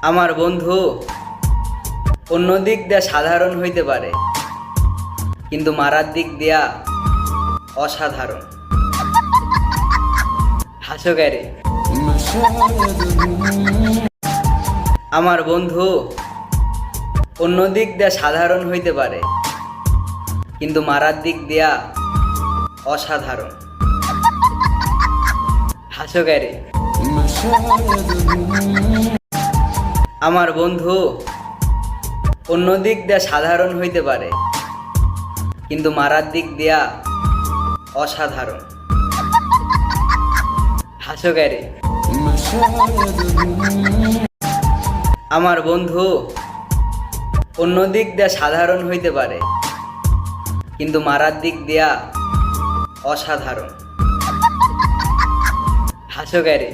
আমার বন্ধু অন্য দিক দিয়া সাধারণ হইতে পারে, কিন্তু মারার দিক দিয়া অসাধারণ। হাসো ক্যারে? আমার বন্ধু অন্য দিক দিয়া সাধারণ হইতে পারে, কিন্তু মারার দিক দিয়া অসাধারণ। হাসো ক্যারে? আমার বন্ধু অন্য দিক দিয়া সাধারণ হইতে পারে, কিন্তু মারার দিক দিয়া অসাধারণ। হাসো ক্যারে? আমার বন্ধু অন্য দিক দিয়া সাধারণ হইতে পারে, কিন্তু মারার দিক দিয়া অসাধারণ। হাসো ক্যারে?